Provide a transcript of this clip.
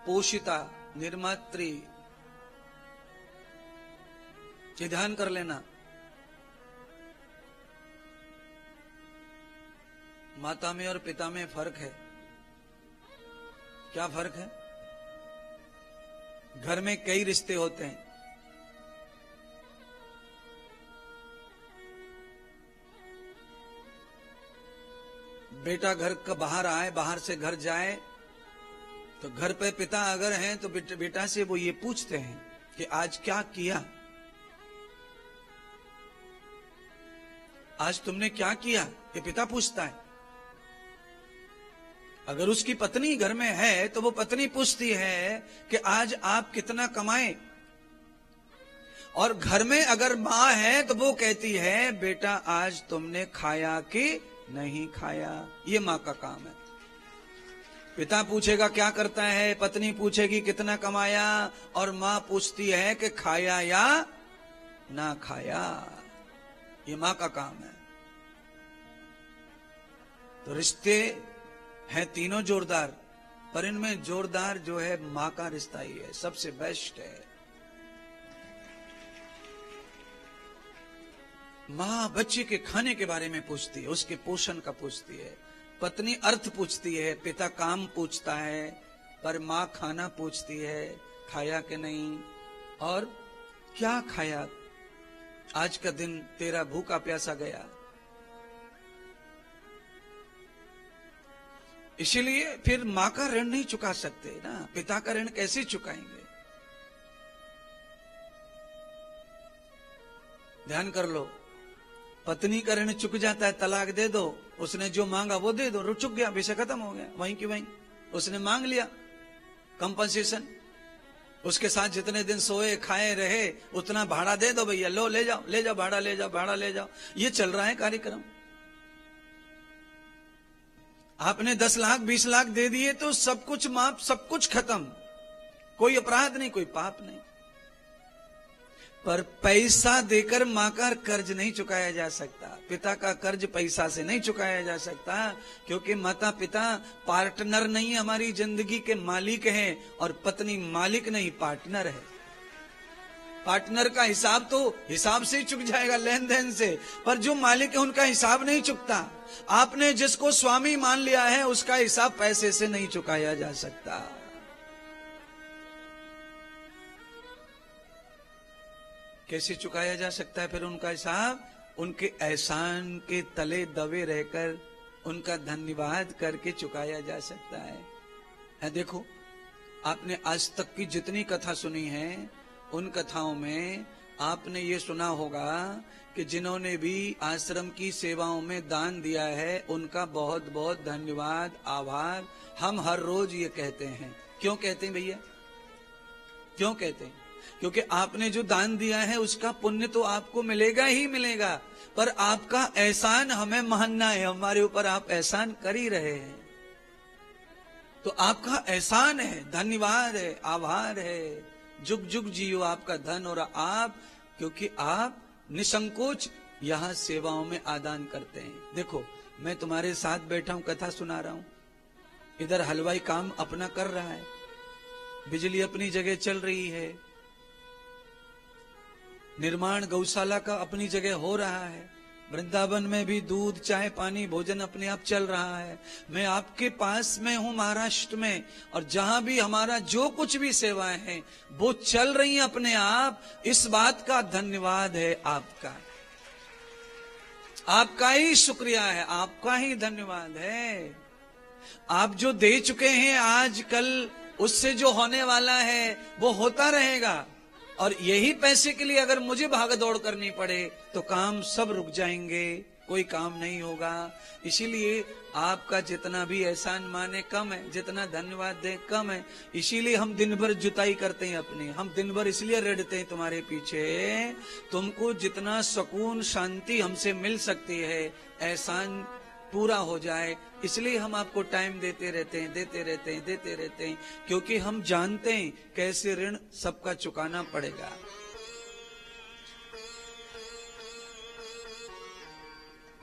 पोषिता, निर्मात्री, ये ध्यान कर लेना। माता में और पिता में फर्क है। क्या फर्क है? घर में कई रिश्ते होते हैं। बेटा घर का बाहर आए, बाहर से घर जाए, तो घर पे पिता अगर हैं तो बेटा से वो ये पूछते हैं कि आज क्या किया, आज तुमने क्या किया, ये पिता पूछता है। अगर उसकी पत्नी घर में है तो वो पत्नी पूछती है कि आज आप कितना कमाए। और घर में अगर माँ है तो वो कहती है बेटा आज तुमने खाया कि नहीं खाया। ये माँ का काम है। पिता पूछेगा क्या करता है, पत्नी पूछेगी कितना कमाया, और माँ पूछती है कि खाया या ना खाया। ये माँ का काम है। तो रिश्ते हैं तीनों जोरदार, पर इनमें जोरदार जो है माँ का रिश्ता ही है, सबसे बेस्ट है। माँ बच्चे के खाने के बारे में पूछती है, उसके पोषण का पूछती है। पत्नी अर्थ पूछती है, पिता काम पूछता है, पर माँ खाना पूछती है, खाया कि नहीं, और क्या खाया, आज का दिन तेरा भूखा प्यासा गया। इसीलिए फिर माँ का ऋण नहीं चुका सकते ना, पिता का ऋण कैसे चुकाएंगे। ध्यान कर लो, पत्नी का ऋण चुक जाता है, तलाक दे दो, उसने जो मांगा वो दे दो, चुक गया, विषय खत्म हो गया, वहीं की वहीं। उसने मांग लिया कंपनसेशन, उसके साथ जितने दिन सोए खाए रहे उतना भाड़ा दे दो भैया, लो ले जाओ, ले जाओ भाड़ा, ले जाओ भाड़ा, ले जाओ। ये चल रहा है कार्यक्रम। आपने 10 लाख 20 लाख दे दिए तो सब कुछ माफ, सब कुछ खत्म, कोई अपराध नहीं, कोई पाप नहीं। पर पैसा देकर मां का कर्ज नहीं चुकाया जा सकता, पिता का कर्ज पैसा से नहीं चुकाया जा सकता, क्योंकि माता पिता पार्टनर नहीं, हमारी जिंदगी के मालिक हैं, और पत्नी मालिक नहीं, पार्टनर है। पार्टनर का हिसाब तो हिसाब से ही चुक जाएगा, लेन देन से, पर जो मालिक है उनका हिसाब नहीं चुकता। आपने जिसको स्वामी मान लिया है उसका हिसाब पैसे से नहीं चुकाया जा सकता। कैसे चुकाया जा सकता है फिर उनका हिसाब? उनके एहसान के तले दबे रहकर उनका धन्यवाद करके चुकाया जा सकता है। देखो, आपने आज तक की जितनी कथा सुनी है उन कथाओं में आपने ये सुना होगा कि जिन्होंने भी आश्रम की सेवाओं में दान दिया है उनका बहुत बहुत धन्यवाद, आभार हम हर रोज ये कहते हैं। क्यों कहते हैं भैया? क्यों कहते हैं? क्योंकि आपने जो दान दिया है उसका पुण्य तो आपको मिलेगा ही मिलेगा, पर आपका एहसान हमें मानना है, हमारे ऊपर आप एहसान कर ही रहे हैं। तो आपका एहसान है, धन्यवाद है, आभार है, जुग जुग जियो आपका धन और आप, क्योंकि आप निसंकोच यहां सेवाओं में आदान करते हैं। देखो, मैं तुम्हारे साथ बैठा हूं, कथा सुना रहा हूं, इधर हलवाई काम अपना कर रहा है, बिजली अपनी जगह चल रही है, निर्माण गौशाला का अपनी जगह हो रहा है, वृंदावन में भी दूध चाय पानी भोजन अपने आप चल रहा है। मैं आपके पास में हूं महाराष्ट्र में, और जहां भी हमारा जो कुछ भी सेवाएं हैं वो चल रही हैं अपने आप। इस बात का धन्यवाद है आपका, आपका ही शुक्रिया है, आपका ही धन्यवाद है। आप जो दे चुके हैं आज कल, उससे जो होने वाला है वो होता रहेगा, और यही पैसे के लिए अगर मुझे भाग दौड़ करनी पड़े तो काम सब रुक जाएंगे, कोई काम नहीं होगा। इसीलिए आपका जितना भी एहसान माने कम है, जितना धन्यवाद दें कम है। इसीलिए हम दिन भर जुताई करते हैं अपनी, हम दिन भर इसलिए रेड़ते हैं तुम्हारे पीछे, तुमको जितना सुकून शांति हमसे मिल सकती है, एहसान पूरा हो जाए, इसलिए हम आपको टाइम देते रहते हैं, देते रहते हैं, देते रहते हैं, क्योंकि हम जानते हैं कैसे ऋण सबका चुकाना पड़ेगा।